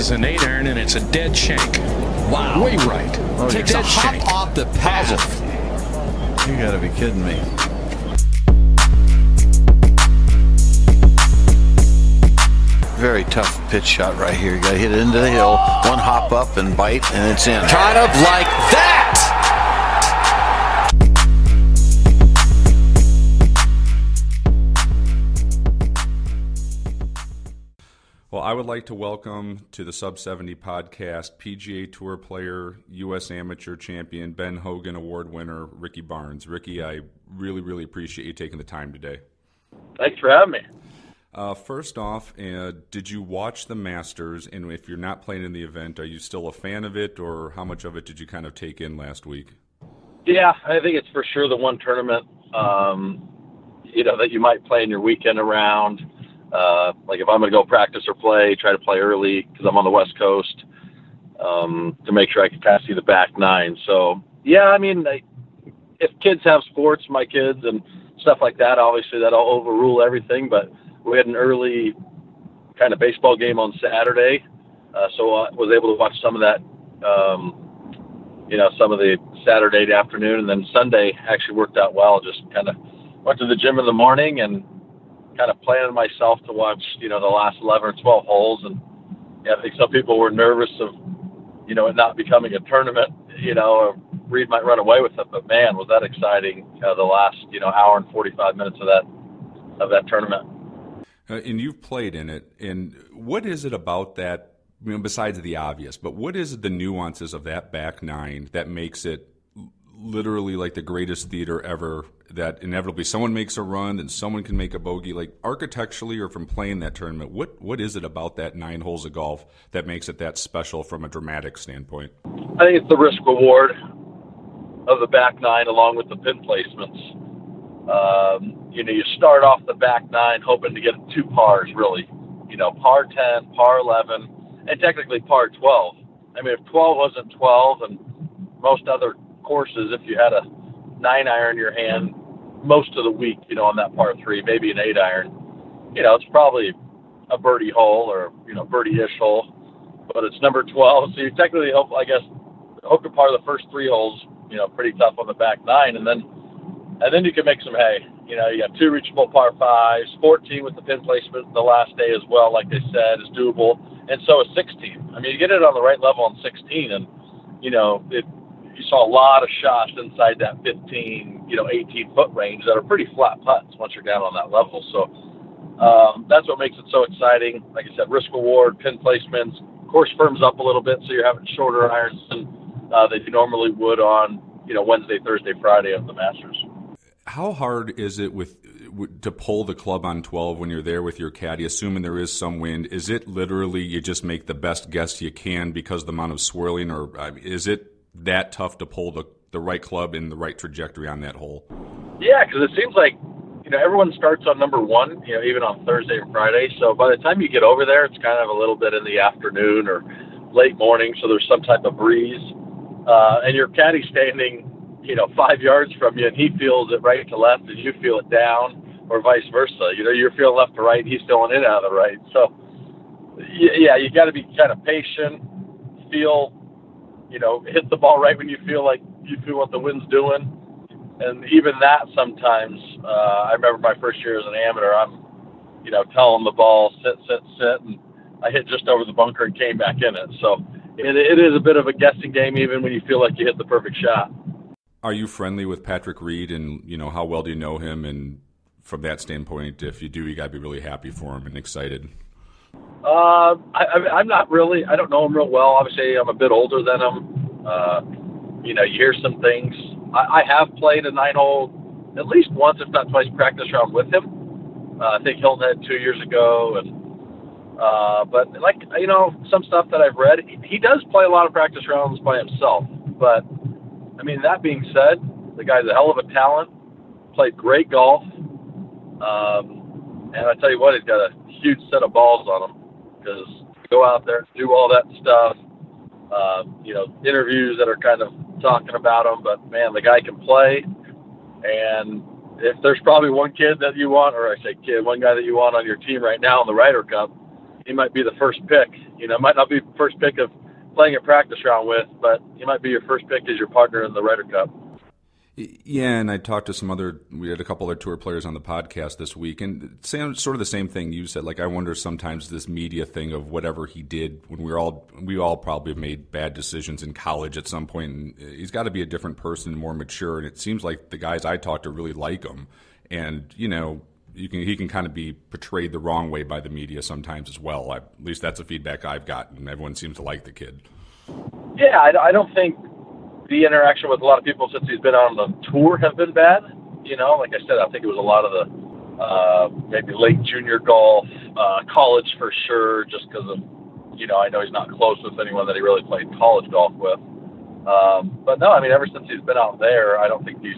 is an 8-iron, and it's a dead shank. Wow. Way right. Oh, takes a hop off the path. You gotta be kidding me. Very tough pitch shot right here. You gotta hit it into the hill, one hop up and bite, and it's in. Kind of like that. Well, I would like to welcome to the Sub 70 podcast PGA Tour player, U.S. Amateur champion, Ben Hogan Award winner, Ricky Barnes. Ricky, I really appreciate you taking the time today. Thanks for having me. First off, did you watch the Masters? And if you're not playing in the event, are you still a fan of it, or how much of it did you kind of take in last week? Yeah, I think it's for sure the one tournament, that you might play in your weekend around. Like if I'm going to go practice or play, try to play early because I'm on the West Coast to make sure I can pass the back nine. So, yeah, I mean, if kids have sports, my kids and stuff like that, obviously that'll overrule everything. But we had an early kind of baseball game on Saturday, so I was able to watch some of that, some of the Saturday afternoon. And then Sunday actually worked out well. Just kind of went to the gym in the morning and kind of planning myself to watch, the last 11 or 12 holes. And I think some people were nervous of, it not becoming a tournament, or Reed might run away with it. But man, was that exciting, the last, hour and 45 minutes of that tournament. And you've played in it. And what is it about that, besides the obvious, but what is the nuances of that back nine that makes it literally like the greatest theater ever, that inevitably someone makes a run and someone can make a bogey? Like architecturally or from playing that tournament, what is it about that 9 holes of golf that makes it that special from a dramatic standpoint? I think it's the risk reward of the back nine along with the pin placements. You start off the back nine hoping to get 2 pars, really. Par 10, par 11, and technically par 12. I mean, if 12 wasn't 12, and most other courses, if you had a 9-iron in your hand most of the week, on that par 3, maybe an 8-iron, it's probably a birdie hole or, birdie-ish hole, but it's number 12. So you technically hope to par the first 3 holes, pretty tough on the back nine, and then you can make some hay. You got 2 reachable par 5s, 14 with the pin placement the last day as well, like they said, is doable, and so is 16. I mean, you get it on the right level on 16, and, you saw a lot of shots inside that 15, 18-foot range that are pretty flat putts once you're down on that level. So that's what makes it so exciting. Like I said, risk reward, pin placements, course firms up a little bit, so you're having shorter irons than you normally would on, Wednesday, Thursday, Friday of the Masters. How hard is it to pull the club on 12 when you're there with your caddy, assuming there is some wind? Is it literally you just make the best guess you can because of the amount of swirling, or is it that tough to pull the right club in the right trajectory on that hole? Yeah, because it seems like, everyone starts on number 1, even on Thursday and Friday. So by the time you get over there, it's kind of a little bit in the afternoon or late morning, so there's some type of breeze. And your caddy's standing 5 yards from you, and he feels it right to left, and you feel it down, or vice versa. You're feeling left to right, and he's feeling in out of the right. So, yeah, you got to be kind of patient, feel, hit the ball right when you feel what the wind's doing. And even that sometimes, I remember my first year as an amateur, I'm, telling the ball, sit, and I hit just over the bunker and came back in it. So it is a bit of a guessing game, even when you feel like you hit the perfect shot. Are you friendly with Patrick Reed, and how well do you know him? And from that standpoint, if you do, you got to be really happy for him and excited. I'm not really. I don't know him real well. Obviously, I'm a bit older than him. You hear some things. I have played a 9-hole at least once, if not twice, practice round with him. I think Hilton had 2 years ago, and but some stuff that I've read, he does play a lot of practice rounds by himself. But I mean, that being said, the guy's a hell of a talent. Played great golf, and I tell you what, he's got a huge set of balls on him. Because go out there, do all that stuff, interviews that are kind of talking about him, but man, the guy can play. And if there's probably one kid that you want, or I say kid, one guy that you want on your team right now in the Ryder Cup, he might be the first pick. Might not be the first pick of playing a practice round with, but he might be your first pick as your partner in the Ryder Cup. Yeah, and I talked to we had a couple other tour players on the podcast this week, and sort of the same thing you said. Like, I wonder sometimes this media thing of whatever he did when we all probably have made bad decisions in college at some point, and he's got to be a different person, more mature, and it seems like the guys I talk to really like him, and, he can kind of be portrayed the wrong way by the media sometimes as well. At least that's the feedback I've gotten. Everyone seems to like the kid. Yeah, I don't think the interaction with a lot of people since he's been on the tour have been bad. Like I said, I think it was a lot of the maybe late junior golf, college for sure, just because of, I know he's not close with anyone that he really played college golf with. But no, ever since he's been out there, I don't think he's,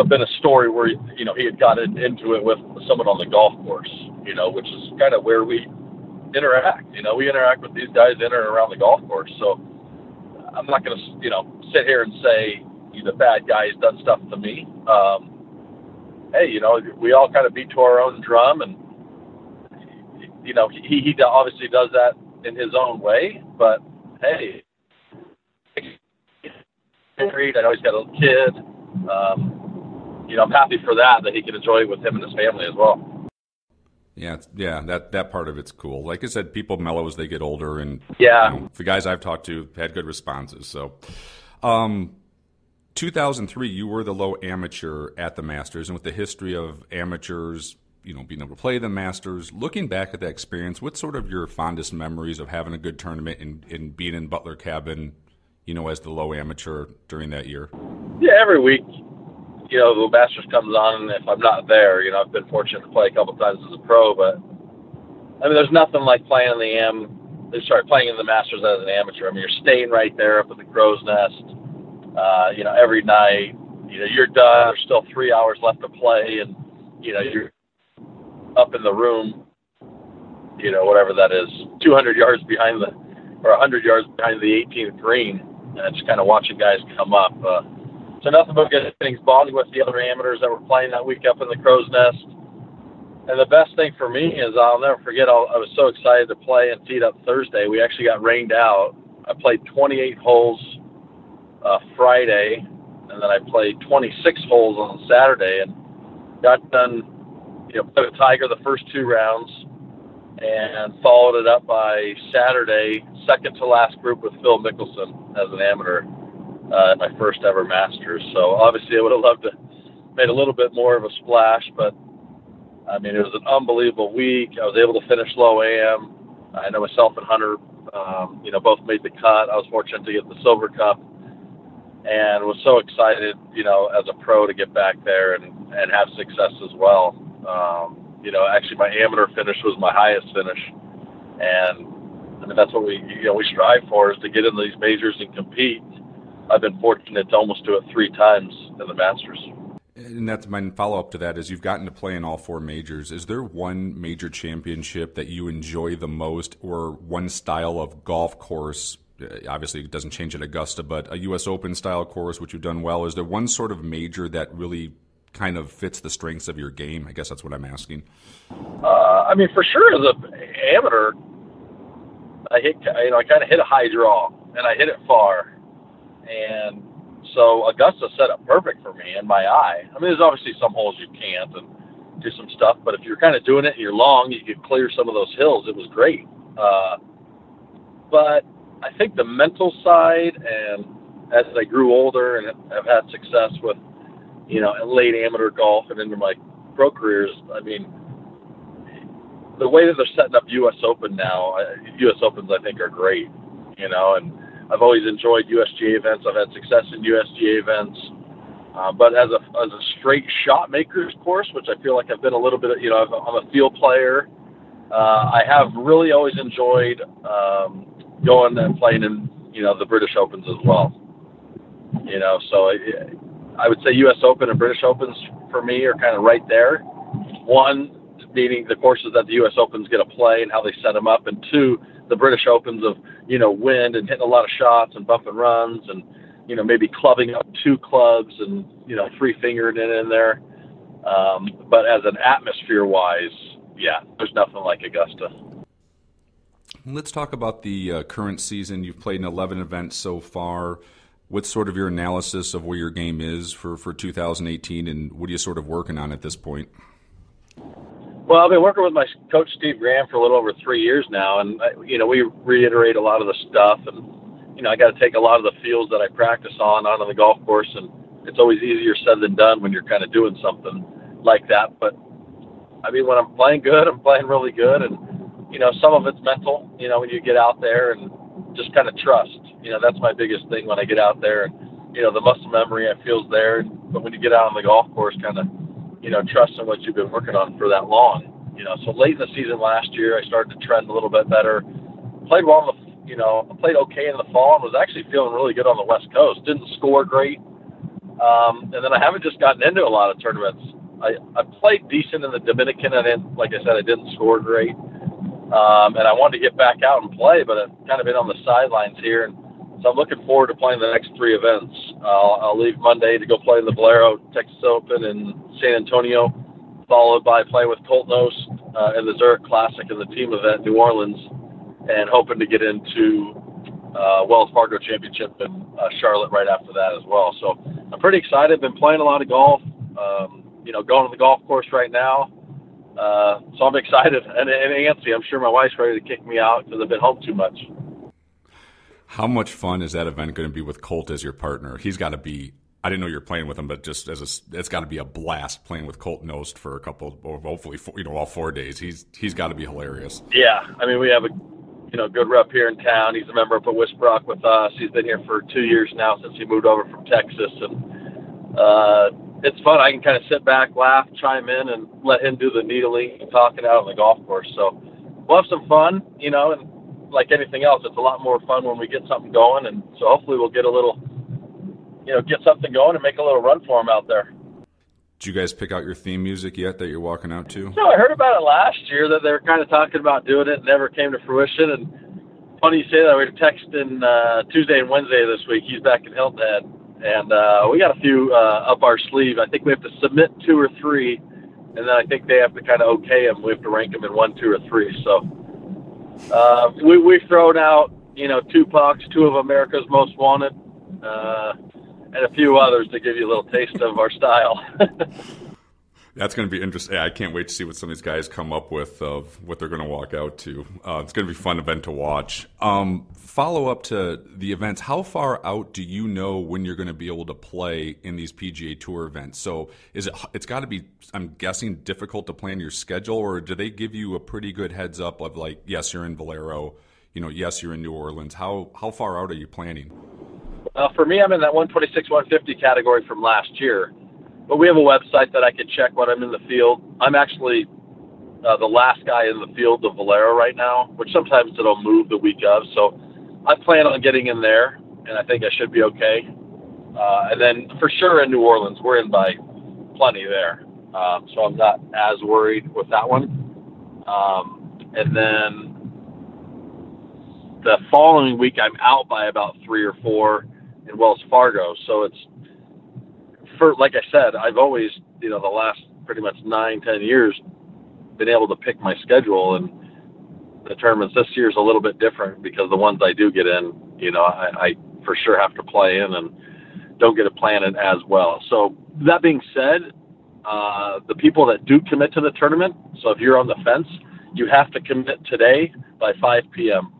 been a story where, he had gotten into it with someone on the golf course, which is kind of where we interact. We interact with these guys in or around the golf course. So I'm not going to, sit here and say he's a bad guy. He's done stuff to me. Hey, we all kind of beat to our own drum, and he obviously does that in his own way. But hey, married. I know he's got a little kid. I'm happy for that he can enjoy it with him and his family as well. Yeah, that part of it's cool. Like I said, people mellow as they get older, and the guys I've talked to had good responses. So, 2003, you were the low amateur at the Masters, and with the history of amateurs, being able to play the Masters, looking back at that experience, what's sort of your fondest memories of having a good tournament and being in Butler Cabin, as the low amateur during that year? Yeah, every week. The Masters comes on, and if I'm not there, I've been fortunate to play a couple times as a pro, but there's nothing like playing in the Masters as an amateur. You're staying right there up at the Crow's Nest, every night. You're done. There's still 3 hours left to play, and you're up in the room, whatever that is, 200 yards behind or 100 yards behind the 18th green, and just kind of watching guys come up. So nothing but good things, bonding with the other amateurs that were playing that week up in the Crow's Nest. And the best thing for me is I'll never forget, I was so excited to play and teed up Thursday. We actually got rained out. I played 28 holes Friday, and then I played 26 holes on Saturday, and got done, played a Tiger the first 2 rounds, and followed it up by Saturday, second to last group with Phil Mickelson as an amateur. My first ever Masters. So obviously I would have loved to made a little bit more of a splash, but it was an unbelievable week. I was able to finish low am. I know myself and Hunter, both made the cut. I was fortunate to get the Silver Cup, and was so excited, as a pro to get back there and have success as well. Actually my amateur finish was my highest finish, and that's what we strive for, is to get in these majors and compete. I've been fortunate to almost do it 3 times in the Masters. And that's my follow-up to that, is you've gotten to play in all 4 majors. Is there one major championship that you enjoy the most, or one style of golf course? Obviously, it doesn't change at Augusta, but a U.S. Open style course, which you've done well. Is there one sort of major that really kind of fits the strengths of your game? I guess that's what I'm asking. For sure, as an amateur, I kind of hit a high draw, and I hit it far. And so Augusta set up perfect for me in my eye. There's obviously some holes you can't and do some stuff, but if you're kind of doing it and you're long, you could clear some of those hills. It was great. But I think the mental side, and as I grew older and have had success with, late amateur golf and into my pro careers, the way that they're setting up U.S. Open now, U.S. Opens I think are great, and I've always enjoyed USGA events. I've had success in USGA events. But as a straight shot makers course, which I feel like I've been a little bit, I'm a field player. I have really always enjoyed going and playing in, the British Opens as well. So I would say U.S. Open and British Opens for me are kind of right there. One, meaning the courses that the U.S. Open's going to play and how they set them up, and 2, the British Opens of, wind and hitting a lot of shots and bump and runs and, maybe clubbing up 2 clubs and, 3-fingering it in there. But as an atmosphere-wise, yeah, there's nothing like Augusta. Let's talk about the current season. You've played in 11 events so far. What's sort of your analysis of where your game is for 2018, and what are you sort of working on at this point? Well, I've been working with my coach, Steve Graham, for a little over 3 years now, and, we reiterate a lot of the stuff, and, I got to take a lot of the fields that I practice on out on the golf course, and it's always easier said than done when you're kind of doing something like that. But, when I'm playing good, I'm playing really good, and, some of it's mental, when you get out there and just kind of trust. That's my biggest thing when I get out there. And, the muscle memory I feel is there. But when you get out on the golf course, kind of, trust in what you've been working on for that long. So late in the season last year, I started to trend a little bit better. Played well played okay in the fall and was actually feeling really good on the West Coast. Didn't score great. And then I haven't just gotten into a lot of tournaments. I played decent in the Dominican. I didn't score great. And I wanted to get back out and play, but I've kind of been on the sidelines here. And so I'm looking forward to playing the next 3 events. I'll leave Monday to go play in the Valero Texas Open in San Antonio, followed by playing with Colt Knost in the Zurich Classic in the team event in New Orleans, and hoping to get into Wells Fargo Championship in Charlotte right after that as well. So I'm pretty excited. Been playing a lot of golf, going to the golf course right now. So I'm excited and antsy. I'm sure my wife's ready to kick me out because I've been home too much. How much fun is that event going to be with Colt as your partner? He's got to be. I didn't know you were playing with him, but just it's got to be a blast playing with Colt Knost for a couple, or hopefully, all 4 days. He's got to be hilarious. Yeah, we have a good rep here in town. He's a member up at Wisbrock with us. He's been here for 2 years now since he moved over from Texas, and it's fun. I can kind of sit back, laugh, chime in, and let him do the needling and talking out on the golf course. So we'll have some fun, and like anything else, it's a lot more fun when we get something going. And so hopefully we'll get a little, get something going and make a little run for him out there. Did you guys pick out your theme music yet that you're walking out to? No, I heard about it last year that they were kind of talking about doing it. It never came to fruition. And funny you say that. We were texting Tuesday and Wednesday this week. He's back in Hilton Head. And we got a few up our sleeve. I think we have to submit 2 or 3, and then I think they have to kind of okay them. We have to rank them in 1, 2, or 3. So we've thrown out, 2 pucks, 2 of America's Most Wanted, and a few others to give you a little taste of our style. That's going to be interesting. I can't wait to see what some of these guys come up with of what they're going to walk out to. It's going to be a fun event to watch. Follow up to the events. How far out do you know when you're going to be able to play in these PGA Tour events? So it's got to be, I'm guessing, difficult to plan your schedule, or do they give you a pretty good heads up of like, yes, you're in Valero, yes, you're in New Orleans. How far out are you planning? For me, I'm in that 126, 150 category from last year. But we have a website that I can check when I'm in the field. I'm actually the last guy in the field of Valero right now, which sometimes it'll move the week of. So I plan on getting in there, and I think I should be okay. And then for sure in New Orleans, we're in by plenty there. So I'm not as worried with that one. And then the following week, I'm out by about 3 or 4 in Wells Fargo. So it's, like I said, I've always, the last pretty much 9, 10 years, been able to pick my schedule, and the tournaments this year is a little bit different because the ones I do get in, I for sure have to play in and don't get to plan it as well. So that being said, the people that do commit to the tournament, so if you're on the fence, you have to commit today by 5 p.m.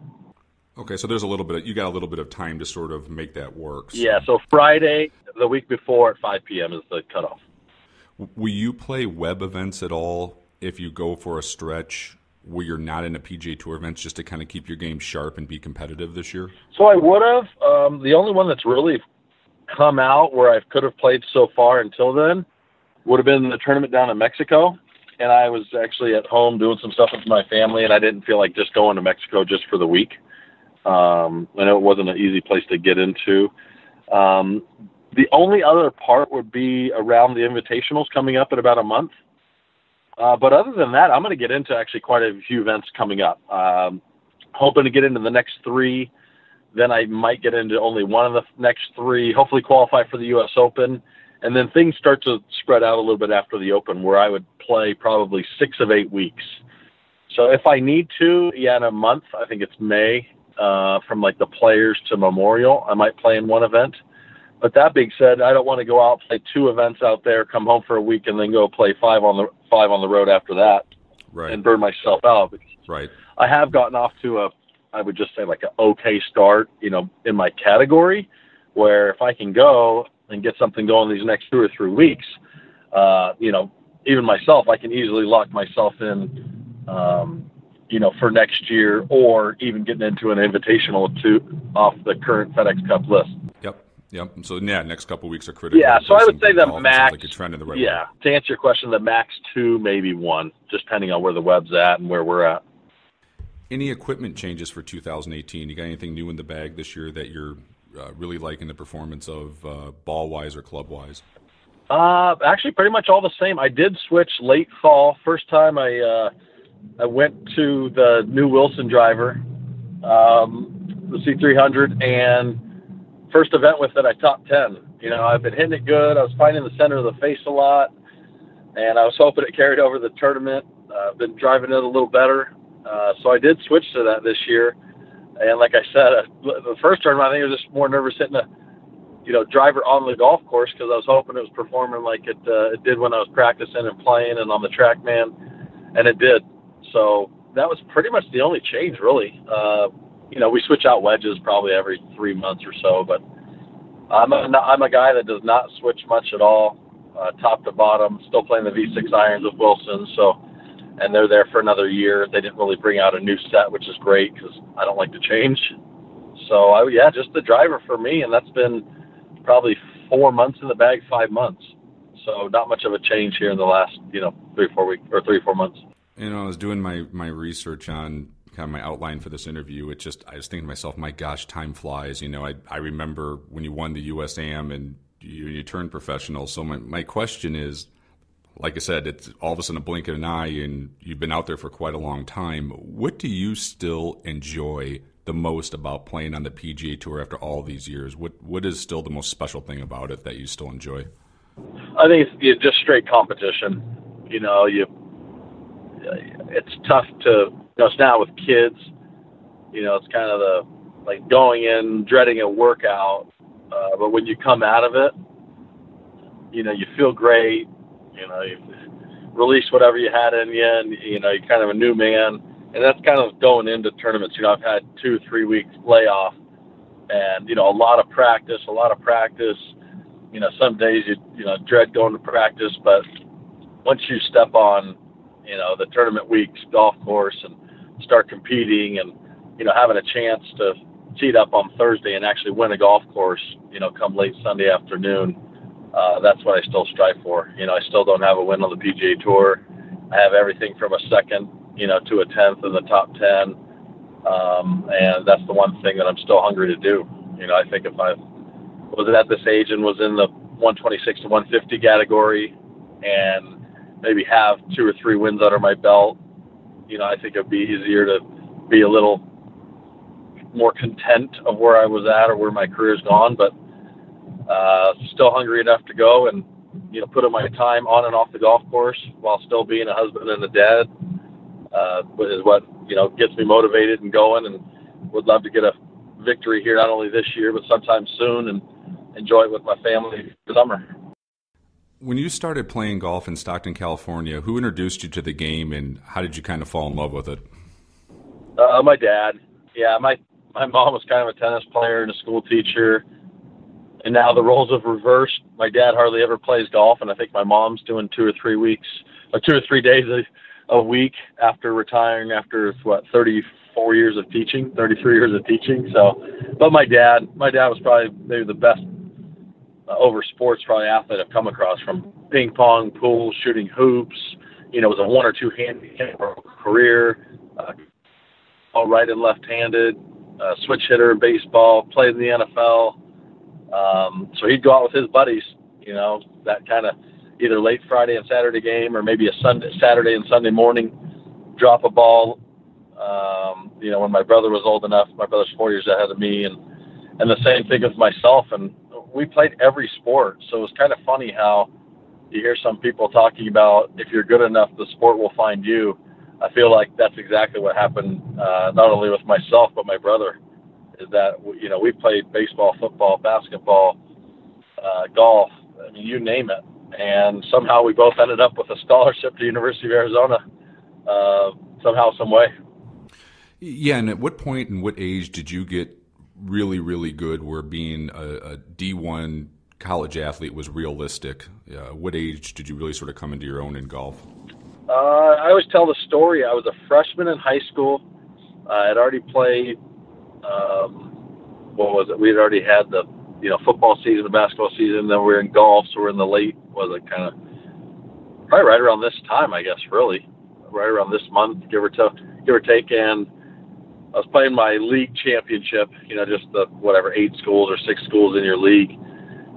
Okay, so there's you got a little bit of time to sort of make that work. So. Yeah, so Friday, the week before at 5 p.m. is the cutoff. Will you play web events at all if you go for a stretch where you're not in a PGA Tour events, just to kind of keep your game sharp and be competitive this year? So I would have. The only one that's really come out where I could have played so far until then would have been the tournament down in Mexico. And I was actually at home doing some stuff with my family, and I didn't feel like just going to Mexico just for the week. I know it wasn't an easy place to get into. The only other part would be around the invitationals coming up in about a month. But other than that, I'm going to get into actually quite a few events coming up. Hoping to get into the next 3. Then I might get into only one of the next 3, hopefully qualify for the U.S. Open. And then things start to spread out a little bit after the Open, where I would play probably 6 of 8 weeks. So if I need to, yeah, in a month, I think it's May, from like the Players to Memorial, I might play in one event. But that being said, I don't want to go out, play 2 events out there, come home for a week, and then go play 5 on the road after that, Right. and burn myself out. Right. I have gotten off to I would just say like an okay start, in my category, where if I can go and get something going these next 2 or 3 weeks, even myself, I can easily lock myself in, for next year, or even getting into an invitational off the current FedEx Cup list. Yep. So next couple of weeks are critical. Yeah. So I would say the max. Like you're trending the right way. To answer your question, the max 2, maybe 1, just depending on where the web's at and where we're at. Any equipment changes for 2018? You got anything new in the bag this year that you're really liking the performance of, ball-wise or club-wise? Actually, pretty much all the same. I did switch late fall. First time I went to the new Wilson driver, the C300, and first event with it, I top 10. I've been hitting it good. I was finding the center of the face a lot, and I was hoping it carried over the tournament. I've been driving it a little better. So I did switch to that this year. And like I said, the first tournament, I think I was just more nervous hitting a, driver on the golf course, because I was hoping it was performing like it did when I was practicing and playing and on the TrackMan, and it did. So that was pretty much the only change, really. We switch out wedges probably every 3 months or so, but I'm a guy that does not switch much at all, top to bottom. Still playing the V6 irons with Wilson, and they're there for another year. They didn't really bring out a new set, which is great because I don't like to change. So just the driver for me, and that's been probably 4 months in the bag, 5 months. So not much of a change here in the last 3 or 4 months. I was doing my research on kind of my outline for this interview. I was thinking to myself, my gosh, time flies. I remember when you won the US Am and you turned professional. So my question is, like I said, it's all of a sudden a blink of an eye, and you've been out there for quite a long time. What do you still enjoy the most about playing on the PGA Tour after all these years? What is still the most special thing about it that you still enjoy? I think it's just straight competition. It's tough to, it's now with kids, it's kind of like going in, dreading a workout. But when you come out of it, you feel great. You release whatever you had in you, and, you're kind of a new man. And that's kind of going into tournaments. I've had 2-3 weeks layoff, and, a lot of practice. Some days you dread going to practice, but once you step on, the tournament week's golf course and start competing and, having a chance to teed up on Thursday and actually win a golf course, come late Sunday afternoon, that's what I still strive for. I still don't have a win on the PGA Tour. I have everything from a second, to a 10th in the top 10. And that's the one thing that I'm still hungry to do. I think if I was at this age and was in the 126 to 150 category and maybe have 2 or 3 wins under my belt, I think it'd be easier to be a little more content of where I was at or where my career's gone, but still hungry enough to go and, put in my time on and off the golf course while still being a husband and a dad, is what, gets me motivated and going, and would love to get a victory here, not only this year, but sometime soon, and enjoy it with my family this summer. When you started playing golf in Stockton, California, who introduced you to the game, and how did you kind of fall in love with it? My dad. Yeah, my mom was kind of a tennis player and a school teacher, and now the roles have reversed. My dad hardly ever plays golf, and I think my mom's doing 2 or 3 days a week after retiring after 33 years of teaching. So, but my dad was probably maybe the best over sports probably athlete I've come across, from ping pong, pool, shooting hoops. It was a 1 or 2 handicap career, all right and left-handed, switch hitter in baseball, played in the NFL. So he'd go out with his buddies, that kind of either late Friday and Saturday game, or maybe a Saturday and Sunday morning, drop a ball. When my brother was old enough, my brother's 4 years ahead of me, and the same thing with myself. And we played every sport. So it was kind of funny how you hear some people talking about if you're good enough, the sport will find you. I feel like that's exactly what happened, not only with myself but my brother. Is that we played baseball, football, basketball, golf. I mean, you name it, and somehow we both ended up with a scholarship to University of Arizona. Somehow, some way. Yeah, and at what point and what age did you get really, really good where being a D1 college athlete was realistic? What age did you really sort of come into your own in golf? I always tell the story. I was a freshman in high school. I had already played, we had already had the football season, the basketball season, then we were in golf, so we're in the late, probably right around this time, I guess, really. Right around this month, give or take, and I was playing my league championship, just the 8 schools or 6 schools in your league.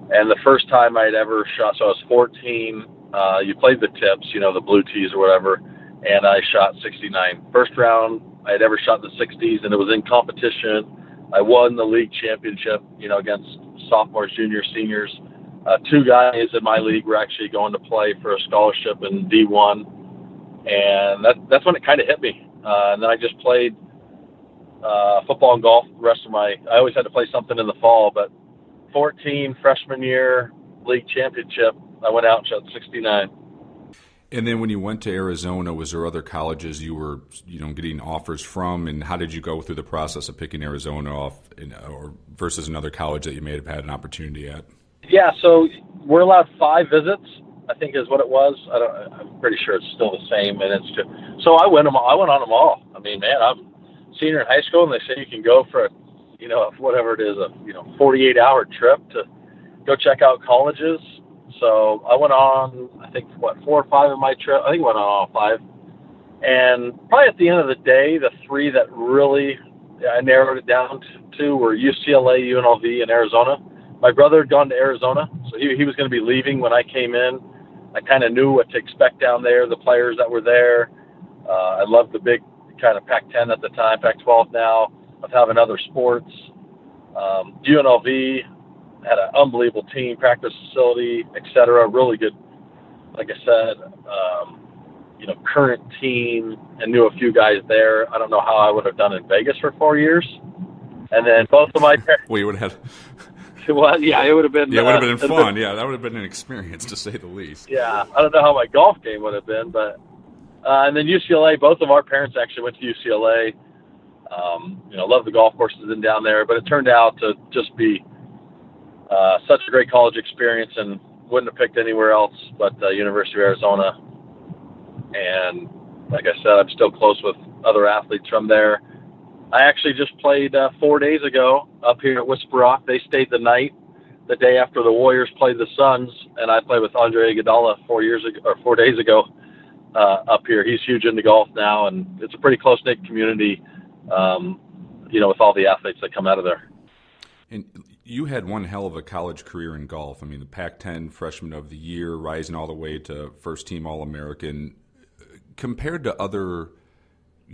And the first time I'd ever shot, so I was 14, you played the tips, the blue tees or whatever, and I shot 69. First round, I had ever shot in the 60s, and it was in competition. I won the league championship, against sophomores, juniors, seniors. 2 guys in my league were actually going to play for a scholarship in D1. And that's when it kind of hit me. And then I just played football and golf the rest of I always had to play something in the fall, but 14, freshman year, league championship, I went out and shot 69. And then when you went to Arizona, was there other colleges you were, getting offers from? And how did you go through the process of picking Arizona off or versus another college that you may have had an opportunity at? Yeah, so we're allowed 5 visits, I think is what it was. I'm pretty sure it's still the same. And so I went on them all. I mean, man, I'm senior in high school, and they say you can go for whatever it is, a 48-hour trip to go check out colleges. So I went on, I think 4 or 5 of my trip. I think I went on all 5. And probably at the end of the day, the 3 that really I narrowed it down to were UCLA, UNLV, and Arizona. My brother had gone to Arizona, so he was going to be leaving when I came in. I kind of knew what to expect down there, the players that were there. I loved the big kind of Pac-10 at the time, Pac-12 now, of having other sports. UNLV had an unbelievable team, practice facility, etc. Really good, like I said, current team, and knew a few guys there. I don't know how I would have done in Vegas for 4 years. And then both of my parents. Well, you would have had. Well, yeah, it would have been. Yeah, it would have been fun. Yeah, that would have been an experience, to say the least. Yeah, I don't know how my golf game would have been, but and then UCLA. Both of our parents actually went to UCLA. Loved the golf courses in down there, but it turned out to just be such a great college experience, and wouldn't have picked anywhere else but University of Arizona. And like I said, I'm still close with other athletes from there. I actually just played 4 days ago up here at Whisper Rock. They stayed the night, the day after the Warriors played the Suns, and I played with Andre Iguodala 4 days ago up here. He's huge into golf now, and it's a pretty close-knit community, with all the athletes that come out of there. And you had one hell of a college career in golf. I mean, the Pac-10 Freshman of the Year, rising all the way to first-team All-American. Compared to other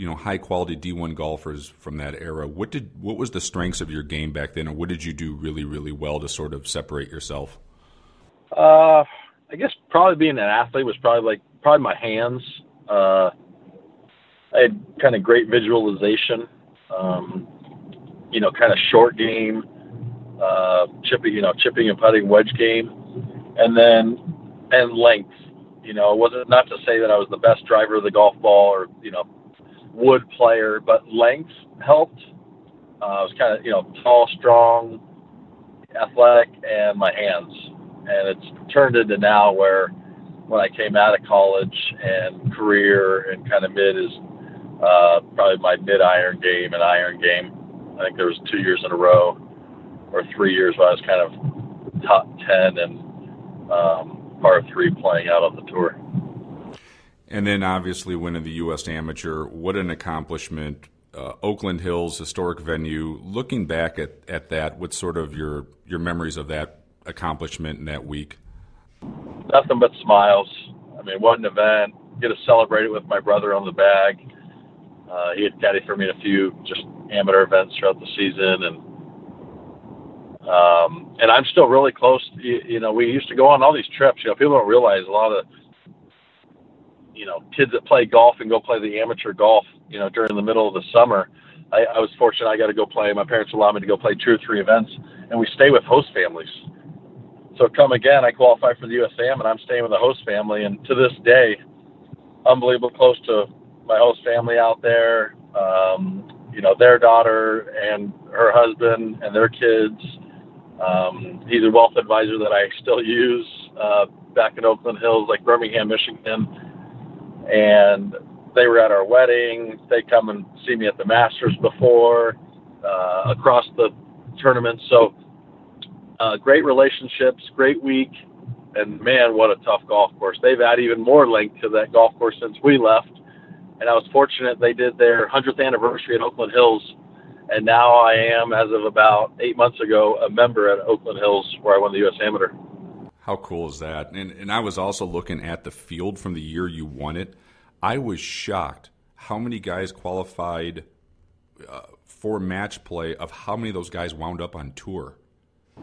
high-quality D1 golfers from that era, what was the strengths of your game back then, or what did you do really, really well to sort of separate yourself? I guess probably being an athlete was probably my hands. I had kind of great visualization, kind of short game, chipping and putting, wedge game, and length. It wasn't, not to say that I was the best driver of the golf ball or wood player, but length helped. I was kind of, tall, strong, athletic, and my hands. And it's turned into now where when I came out of college and career and kind of mid is probably my mid-iron game and iron game. I think there was 2 years in a row or 3 years where I was kind of top 10 and par 3 playing out on the tour. And then obviously winning the U.S. Amateur, what an accomplishment. Oakland Hills, historic venue. Looking back at that, what's sort of your memories of that accomplishment in that week? Nothing but smiles. I mean, what an event. Get to celebrate it with my brother on the bag. He had caddied for me in a few just amateur events throughout the season. And I'm still really close. We used to go on all these trips. People don't realize a lot of kids that play golf and go play the amateur golf, during the middle of the summer. I was fortunate. I got to go play. My parents allowed me to go play 2 or 3 events, and we stay with host families. So come again, I qualify for the USAM, and I'm staying with a host family. And to this day, unbelievable close to my host family out there. Their daughter and her husband and their kids. He's a wealth advisor that I still use back in Oakland Hills, like Birmingham, Michigan. And they were at our wedding. They come and see me at the Masters before, across the tournament. So great relationships, great week. And, man, what a tough golf course. They've added even more length to that golf course since we left. And I was fortunate they did their 100th anniversary at Oakland Hills. And now I am, as of about 8 months ago, a member at Oakland Hills where I won the U.S. Amateur. How cool is that? And I was also looking at the field from the year you won it. I was shocked how many guys qualified for match play, of how many of those guys wound up on tour.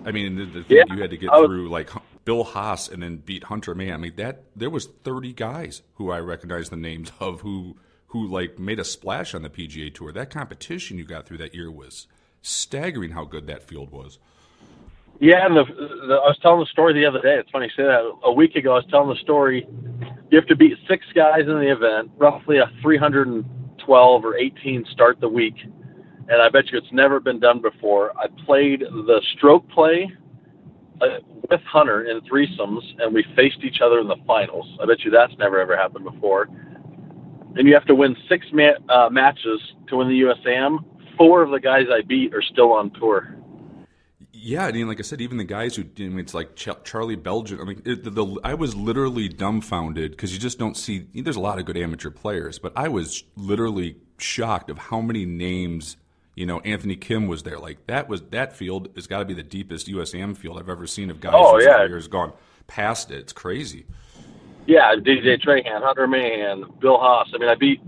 I mean, you had to get through like Bill Haas and then beat Hunter May. I mean, there was 30 guys who I recognize the names of who like made a splash on the PGA Tour. That competition you got through that year was staggering. How good that field was. Yeah, and I was telling the story the other day. It's funny you say that. A week ago, I was telling the story. You have to beat 6 guys in the event, roughly a 312 or 18 start the week. And I bet you it's never been done before. I played the stroke play with Hunter in threesomes, and we faced each other in the finals. I bet you that's never, ever happened before. And you have to win 6 matches to win the USAM. 4 of the guys I beat are still on tour. Yeah, I mean, like I said, even the guys who, it's like Charlie Belgian. I mean, I was literally dumbfounded because you just don't see. There's a lot of good amateur players, but I was literally shocked of how many names. Anthony Kim was there. Like that field has got to be the deepest USAM field I've ever seen of guys whose careers gone past it. It's crazy. Yeah, DJ Trahan, Hunter Mahan, Bill Haas. I mean, I beat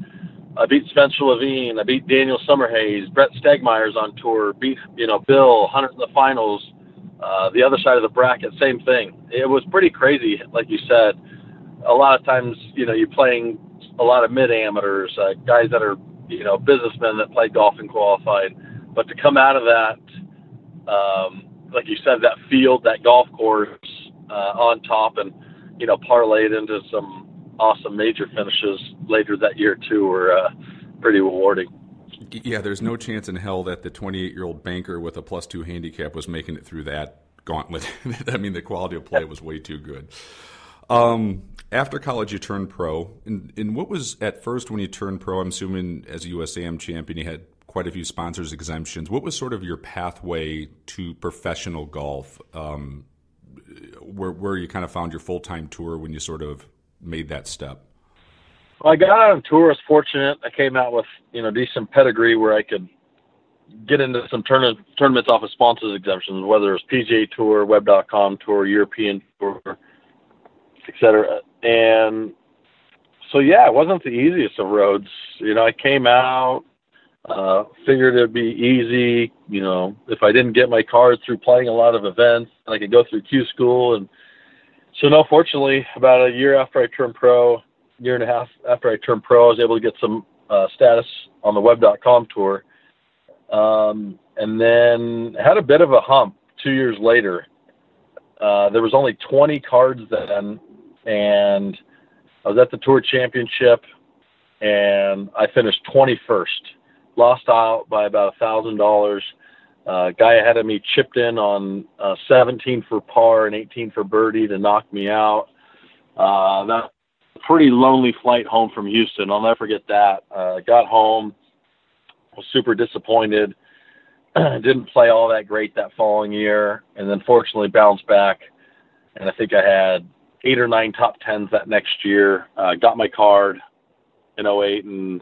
Spencer Levine. I beat Daniel Summerhays. Brett Stegmeyer's on tour. Beat Bill Hunter in the finals. The other side of the bracket, same thing. It was pretty crazy, like you said. A lot of times, you're playing a lot of mid amateurs, guys that are businessmen that play golf and qualified. But to come out of that, like you said, that field, that golf course on top, and parlayed into some awesome major finishes later that year too were pretty rewarding. Yeah, there's no chance in hell that the 28-year-old banker with a +2 handicap was making it through that gauntlet. I mean, the quality of play was way too good. After college, you turned pro. And what was, at first when you turned pro, I'm assuming as a USAM champion, you had quite a few sponsors exemptions. What was sort of your pathway to professional golf, where you kind of found your full-time tour when you sort of made that step? Well, I got out on tour. I was fortunate. I came out with, decent pedigree where I could get into some tournaments off of sponsors exemptions, whether it was PGA Tour, Web.com Tour, European Tour, etc. And so, it wasn't the easiest of roads. I came out, figured it'd be easy. If I didn't get my card through playing a lot of events, I could go through Q school. And so, no, fortunately, about a year after I turned pro, year and a half after I turned pro, I was able to get some status on the Web.com Tour. And then had a bit of a hump 2 years later. There was only 20 cards then, and I was at the Tour Championship, and I finished 21st. Lost out by about $1,000. Guy ahead of me chipped in on 17 for par and 18 for birdie to knock me out. That pretty lonely flight home from Houston. I'll never forget that. Got home, was super disappointed. Didn't play all that great that following year, and then fortunately bounced back. And I think I had 8 or 9 top 10s that next year. Got my card in 08, and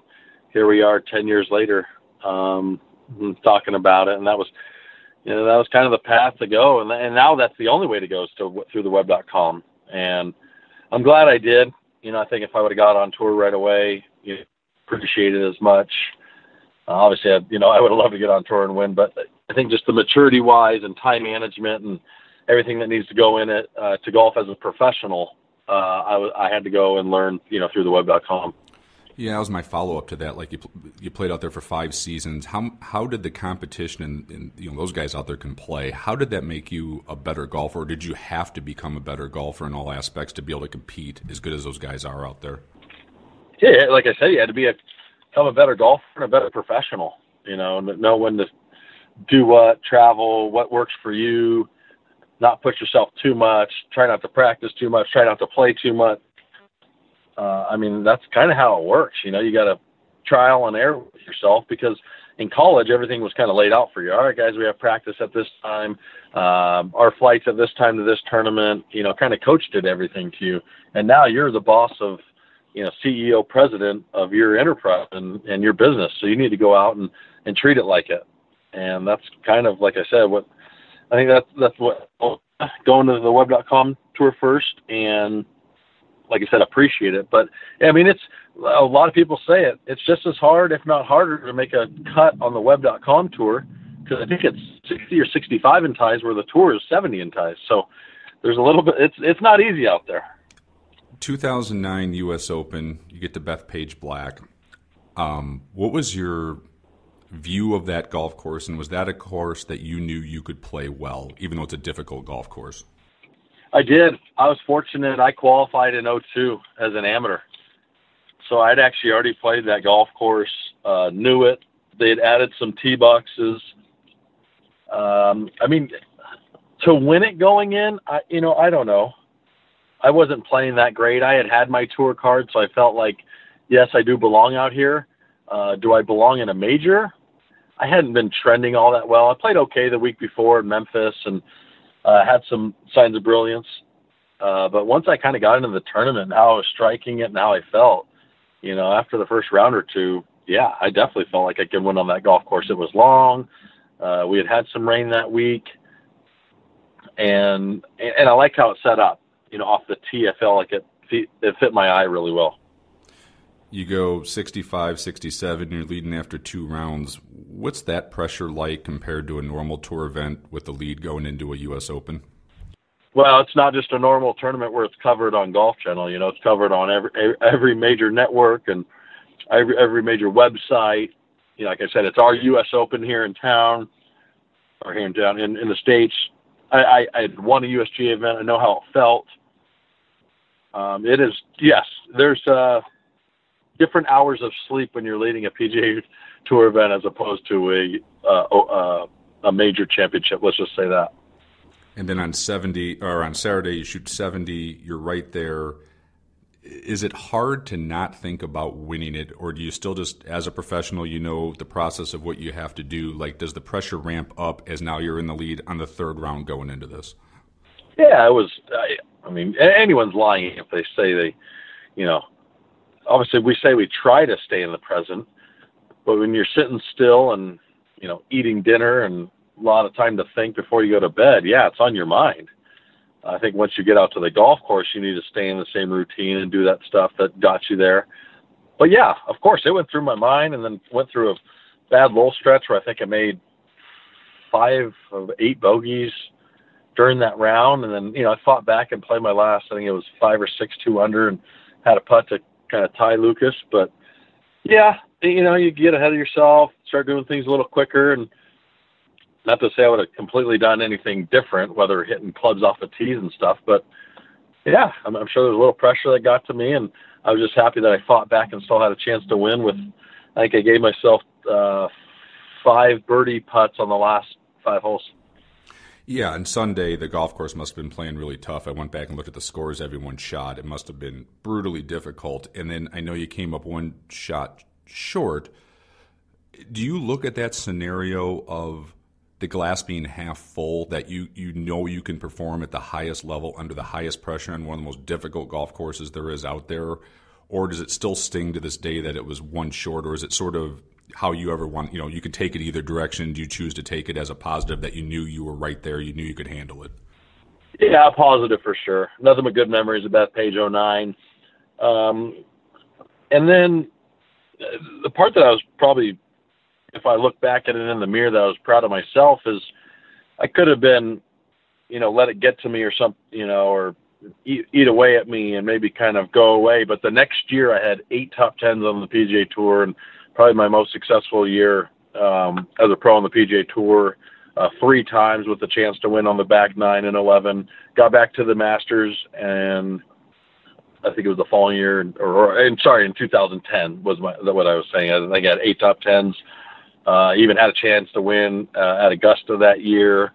here we are 10 years later, talking about it. And that was, that was kind of the path to go. And now that's the only way to go is through the Web.com. And I'm glad I did. I think if I would have got on tour right away, appreciate it as much. Obviously, I would have loved to get on tour and win, but I think just the maturity-wise and time management and everything that needs to go in it to golf as a professional, I had to go and learn, through the web.com. Yeah, that was my follow-up to that. Like you played out there for 5 seasons. How did the competition and those guys out there can play? How did that make you a better golfer? Or did you have to become a better golfer in all aspects to be able to compete as good as those guys are out there? Yeah, like I said, you had to become a better golfer and a better professional. Know when to do what, travel, what works for you, not push yourself too much, try not to practice too much, try not to play too much. That's kind of how it works. You got to trial and error with yourself, because in college, everything was kind of laid out for you. All right, guys, we have practice at this time. Our flights at this time to this tournament, kind of coach did everything to you. And now you're the boss of, CEO, president of your enterprise and your business. So you need to go out and treat it like it. And that's kind of, like I said, that's what going to the web.com tour first, and like I said, appreciate it. But it's a lot of people say it. It's just as hard, if not harder, to make a cut on the web.com tour, because I think it's 60 or 65 in ties, where the tour is 70 in ties. So there's a little bit. It's not easy out there. 2009 U.S. Open, you get to Bethpage Black. What was your view of that golf course, and was that a course that you knew you could play well, even though it's a difficult golf course? I did. I was fortunate. I qualified in 2002 as an amateur. So I'd actually already played that golf course, knew it. They had added some tee boxes. To win it going in, I don't know. I wasn't playing that great. I had my tour card, so I felt like, yes, I do belong out here. Do I belong in a major? I hadn't been trending all that well. I played okay the week before in Memphis and had some signs of brilliance. But once I kind of got into the tournament and how I was striking it and how I felt, after the first round or two, yeah, I definitely felt like I could win on that golf course. It was long. We had some rain that week. And I liked how it set up. Off the tee, I felt like it fit my eye really well. You go 65, 67, you're leading after 2 rounds. What's that pressure like compared to a normal tour event with the lead going into a U.S. Open? Well, it's not just a normal tournament where it's covered on Golf Channel. It's covered on every major network and every major website. Like I said, it's our U.S. Open here in town, or here in town in the States. I had won a USGA event. I know how it felt. It is, yes, there's different hours of sleep when you're leading a PGA Tour event as opposed to a major championship. Let's just say that. And then on Saturday, you shoot 70. You're right there. Is it hard to not think about winning it, or do you still just, as a professional, the process of what you have to do? Like, does the pressure ramp up as now you're in the lead on the 3rd round going into this? Yeah, it was. Anyone's lying if they say they, obviously we say we try to stay in the present, but when you're sitting still and, eating dinner and a lot of time to think before you go to bed, yeah, it's on your mind. I think once you get out to the golf course, you need to stay in the same routine and do that stuff that got you there. But yeah, of course, it went through my mind, and then went through a bad lull stretch where I think I made 5 of 8 bogeys during that round. And then, I fought back and played my last, I think it was 5 or 6, 2 under, and had a putt to kind of tie Lucas. But yeah, you get ahead of yourself, start doing things a little quicker. And not to say I would have completely done anything different, whether hitting clubs off the tees and stuff, but yeah, I'm sure there's a little pressure that got to me, and I was just happy that I fought back and still had a chance to win with, I think I gave myself 5 birdie putts on the last 5 holes. Yeah, and Sunday, the golf course must have been playing really tough. I went back and looked at the scores everyone shot. It must have been brutally difficult. And then I know you came up 1 shot short. Do you look at that scenario of the glass being half full, that you can perform at the highest level under the highest pressure on one of the most difficult golf courses there is out there? Or does it still sting to this day that it was 1 short? Or is it sort of how you ever want, you can take it either direction? Do you choose to take it as a positive that you knew you were right there, you knew you could handle it? Yeah, positive for sure. Nothing but good memories of Bethpage 09. And then the part that I was probably, if I look back at it in the mirror, that I was proud of myself is I could have been, let it get to me or something, or eat away at me and maybe kind of go away. But the next year I had 8 top 10s on the PGA Tour, and probably my most successful year as a pro on the PGA Tour, 3 times with the chance to win on the back 9 and 11. Got back to the Masters, and I think it was the following year, in 2010 was what I was saying. I think I had 8 top 10s. Even had a chance to win at Augusta that year.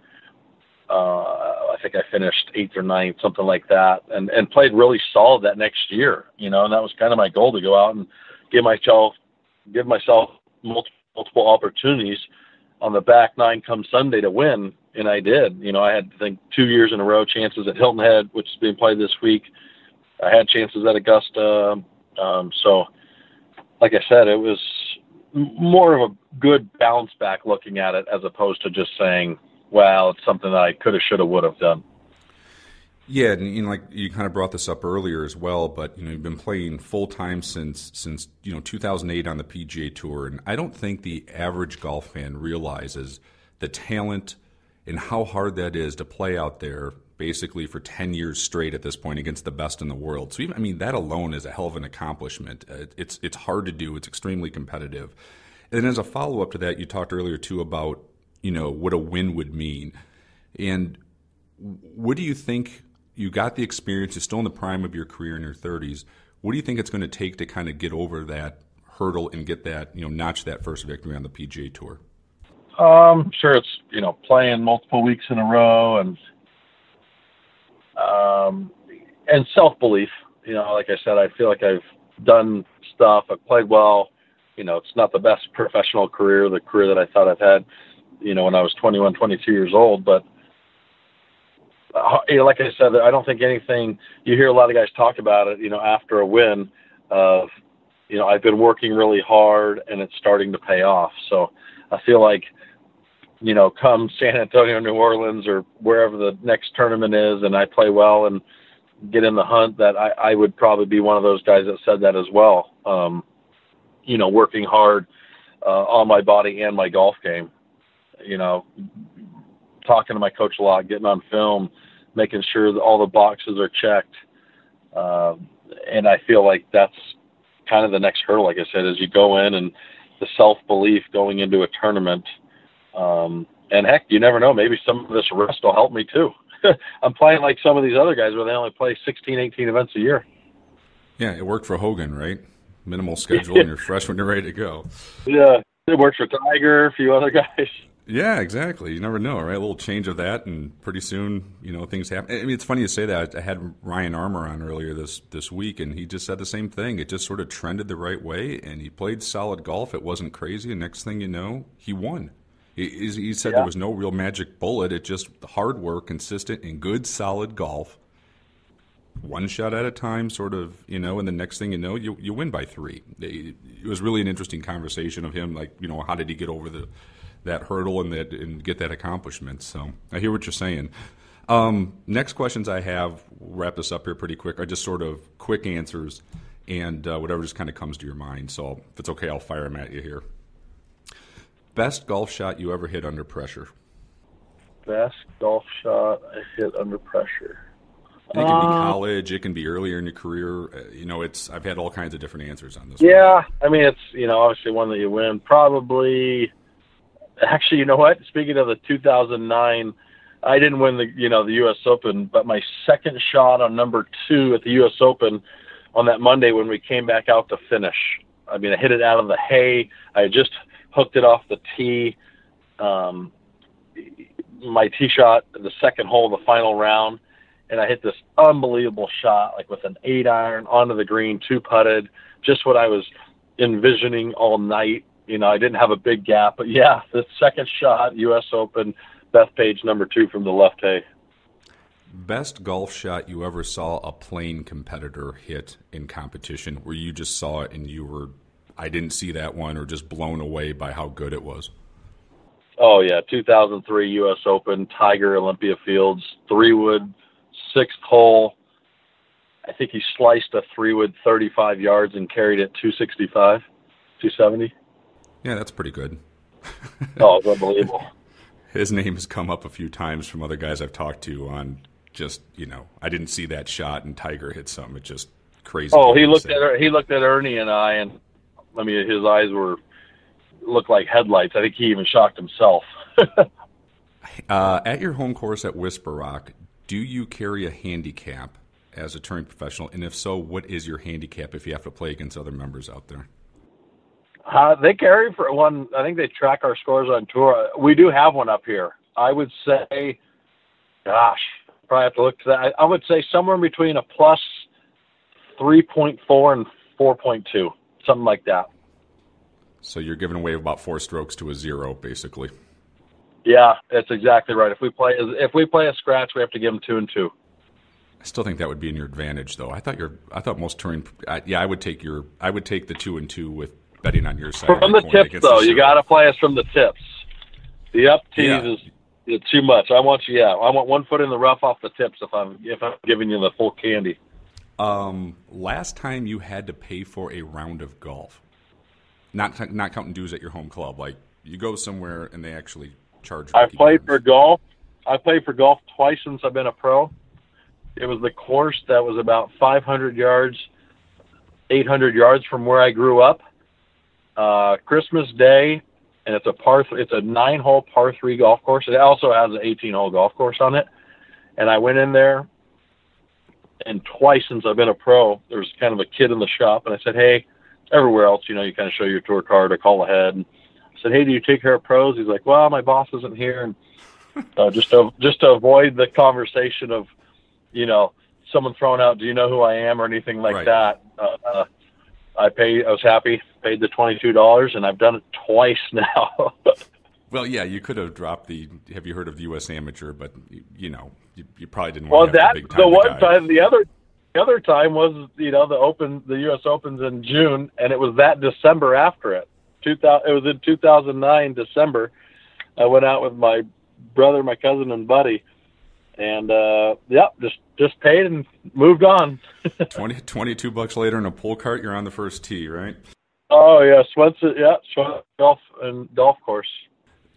I think I finished 8th or 9th, something like that, and played really solid that next year, and that was kind of my goal, to go out and give myself multiple opportunities on the back 9 come Sunday to win, and I did. I had, I think, 2 years in a row chances at Hilton Head, which is being played this week. I had chances at Augusta. So, like I said, it was more of a good bounce back looking at it, as opposed to just saying, well, it's something that I could have, should have, would have done. Yeah, and like you kind of brought this up earlier as well, but you've been playing full time since 2008 on the PGA Tour, and I don't think the average golf fan realizes the talent and how hard that is to play out there basically for 10 years straight at this point against the best in the world. So that alone is a hell of an accomplishment. It's hard to do. It's extremely competitive. And then as a follow up to that, you talked earlier too about what a win would mean. And what do you think? You got the experience, you're still in the prime of your career in your 30s. What do you think it's going to take to kind of get over that hurdle and get that, notch that first victory on the PGA Tour? Sure, it's, playing multiple weeks in a row and self-belief. Like I said, I feel like I've done stuff. I've played well. It's not the best professional career, the career that I thought I've had, when I was 21, 22 years old. But, like I said, I don't think anything, you hear a lot of guys talk about it, after a win of, I've been working really hard and it's starting to pay off. So I feel like, come San Antonio, New Orleans, or wherever the next tournament is, and I play well and get in the hunt, that I would probably be one of those guys that said that as well. Working hard on my body and my golf game, talking to my coach a lot, getting on film, making sure that all the boxes are checked. And I feel like that's kind of the next hurdle, like I said, is you go in and the self-belief going into a tournament. And heck, you never know, maybe some of this rest will help me too. I'm playing like some of these other guys where they only play 16, 18 events a year. Yeah, it worked for Hogan, right? Minimal schedule and you're fresh when you're ready to go. Yeah, it works for Tiger, a few other guys. Yeah, exactly. You never know, right? A little change of that, and pretty soon, things happen. It's funny you say that. I had Ryan Armour on earlier this week, and he just said the same thing. It just sort of trended the right way, and he played solid golf. It wasn't crazy, and next thing you know, he won. He said There was no real magic bullet. It just hard work, consistent, and good, solid golf. One shot at a time, sort of, and the next thing you know, you win by 3. It was really an interesting conversation of him, like, how did he get over that hurdle and get that accomplishment. So I hear what you're saying. Next questions I have, we'll wrap this up here pretty quick, are just sort of quick answers and whatever just kind of comes to your mind. So if it's okay, I'll fire them at you here. Best golf shot you ever hit under pressure? Best golf shot I hit under pressure. It can be college. It can be earlier in your career. I've had all kinds of different answers on this. Yeah, one. It's obviously one that you win. Probably. Actually, you know what? Speaking of the 2009, I didn't win the U.S. Open, but my second shot on number 2 at the U.S. Open on that Monday when we came back out to finish. I hit it out of the hay. I had just hooked it off the tee. My tee shot, the second hole of the final round, and I hit this unbelievable shot, like with an 8-iron onto the green, 2-putted, just what I was envisioning all night. I didn't have a big gap, but yeah, the second shot, U.S. Open, Bethpage number 2 from the left hay. Best golf shot you ever saw a playing competitor hit in competition, where you just saw it and you were, I didn't see that one, or just blown away by how good it was? Oh, yeah, 2003 U.S. Open, Tiger, Olympia Fields, 3-wood, 6th hole. I think he sliced a 3-wood 35 yards and carried it 265, 270. Yeah, that's pretty good. Oh, it's unbelievable. His name has come up a few times from other guys I've talked to on just, I didn't see that shot and Tiger hit something. It's just crazy. Oh, he looked at Ernie and I, and I mean, his eyes looked like headlights. I think he even shocked himself. At your home course at Whisper Rock, do you carry a handicap as a touring professional? And if so, what is your handicap if you have to play against other members out there? They carry for one. I think they track our scores on tour. We do have one up here. I would say, gosh, probably have to look to that. I would say somewhere in between a plus 3.4 and 4.2, something like that. So you're giving away about 4 strokes to a 0, basically. Yeah, that's exactly right. If we play a scratch, we have to give them 2 and 2. I still think that would be in your advantage, though. I thought most touring. I would take the 2 and 2 with betting on your side. From the tips, though, you got to play us from the tips. The up tees is too much. I want 1 foot in the rough off the tips if I'm giving you the full candy. Last time you had to pay for a round of golf, not counting dues at your home club, like you go somewhere and they actually charge. I played for golf. I played for golf twice since I've been a pro. It was the course that was about 500 yards, 800 yards from where I grew up. Christmas Day, and it's a 9-hole par 3 golf course. It also has an 18-hole golf course on it. And I went in there, and twice since I've been a pro, there was kind of a kid in the shop, and I said, hey, everywhere else, you kind of show your tour card or call ahead. And I said, hey, do you take care of pros? He's like, well, my boss isn't here. And just to avoid the conversation of, someone throwing out, do you know who I am or anything like that, I was happy, paid the $22, and I've done it twice now. Well, yeah, you could have dropped have you heard of the U.S. Amateur, but, you probably didn't want to have the big time. The one time, the other time was, the U.S. Opens in June, and it was that December after it. It was in 2009, December. I went out with my brother, my cousin, and buddy, and just paid and moved on. $22 later in a pull cart, you're on the first tee, right? Oh yeah, Swenson golf course.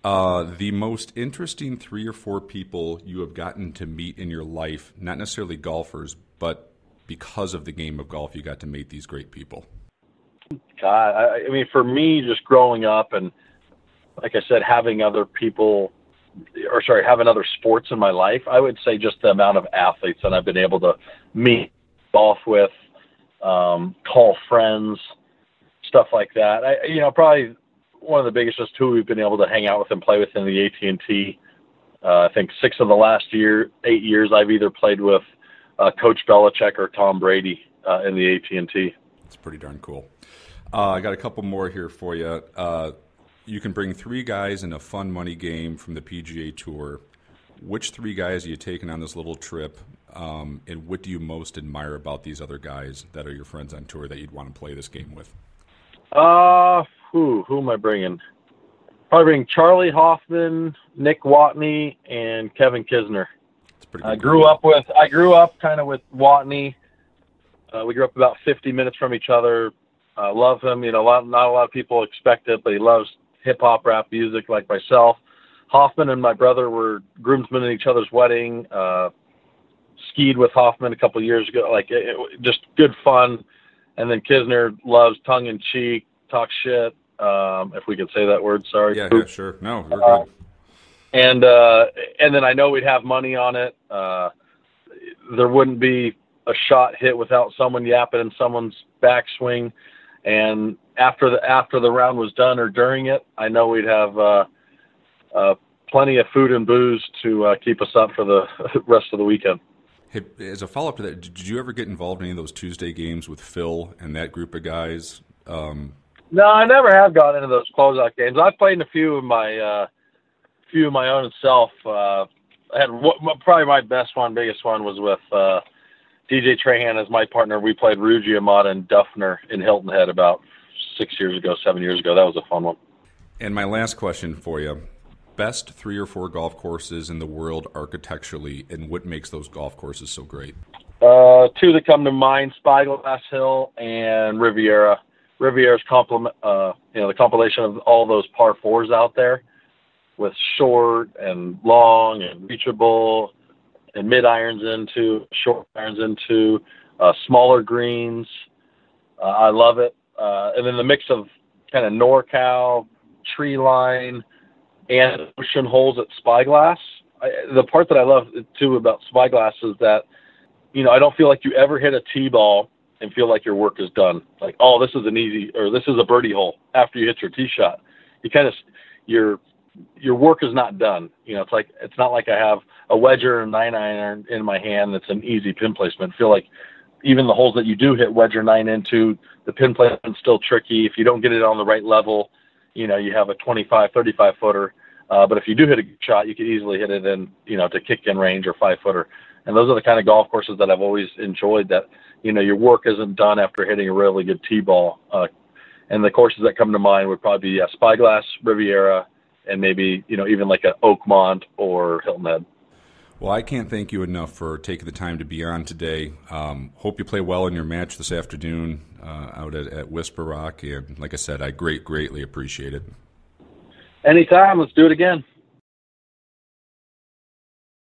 The most interesting 3 or 4 people you have gotten to meet in your life, not necessarily golfers, but because of the game of golf, you got to meet these great people. God, I mean, for me, just growing up and, like I said, having other sports in my life, I would say just the amount of athletes that I've been able to meet, golf with, call friends, stuff like that. Probably one of the biggest is who we've been able to hang out with and play with in the AT&T. I think 6 of the last 8 years I've either played with Coach Belichick or Tom Brady in the AT&T. That's pretty darn cool. I got a couple more here for you. You can bring 3 guys in a fun money game from the PGA Tour. Which 3 guys are you taking on this little trip, and what do you most admire about these other guys that are your friends on tour that you'd want to play this game with? Who am I bringing? Probably bring Charlie Hoffman, Nick Watney, and Kevin Kisner. That's pretty good. I grew up kind of with Watney. We grew up about 50 minutes from each other. I love him. Not a lot of people expect it, but he loves hip-hop rap music like myself. Hoffman and my brother were groomsmen at each other's wedding. Skied with Hoffman a couple of years ago. Just good fun. And then Kisner loves tongue-in-cheek, talk shit, if we could say that word. Sorry. Yeah, sure. No, we're good. And then I know we'd have money on it. There wouldn't be a shot hit without someone yapping in someone's backswing. And after the round was done or during it, I know we'd have plenty of food and booze to keep us up for the rest of the weekend. Hey, as a follow-up to that, did you ever get involved in any of those Tuesday games with Phil and that group of guys? No, I never have gotten into those closeout games. I've played in a few of my own self. I had probably my biggest one was with DJ Trahan as my partner. We played Rugiamata and Duffner in Hilton Head about 7 years ago. That was a fun one. And my last question for you. Best 3 or 4 golf courses in the world architecturally, and what makes those golf courses so great? 2 that come to mind, Spyglass Hill and Riviera. Riviera's the compilation of all those par 4s out there with short and long and reachable and mid irons into, short irons into, smaller greens. I love it. And then the mix of kind of NorCal, tree line, and ocean holes at Spyglass. The part that I love too about Spyglass is that, I don't feel like you ever hit a tee ball and feel like your work is done. Like, oh, this is this is a birdie hole after you hit your tee shot. You kind of, your work is not done. It's not like I have a wedge or a 9-iron in my hand that's an easy pin placement. I feel like even the holes that you do hit wedge or 9 into, the pin placement's still tricky. If you don't get it on the right level, you have a 25, 35 footer. But if you do hit a good shot, you can easily hit it in, to kick in range or 5-footer. And those are the kind of golf courses that I've always enjoyed, that, your work isn't done after hitting a really good tee ball. And the courses that come to mind would probably be Spyglass, Riviera, and maybe, even like a Oakmont or Hilton Head. Well, I can't thank you enough for taking the time to be on today. Hope you play well in your match this afternoon out at Whisper Rock. And like I said, I greatly appreciate it. Anytime. Let's do it again.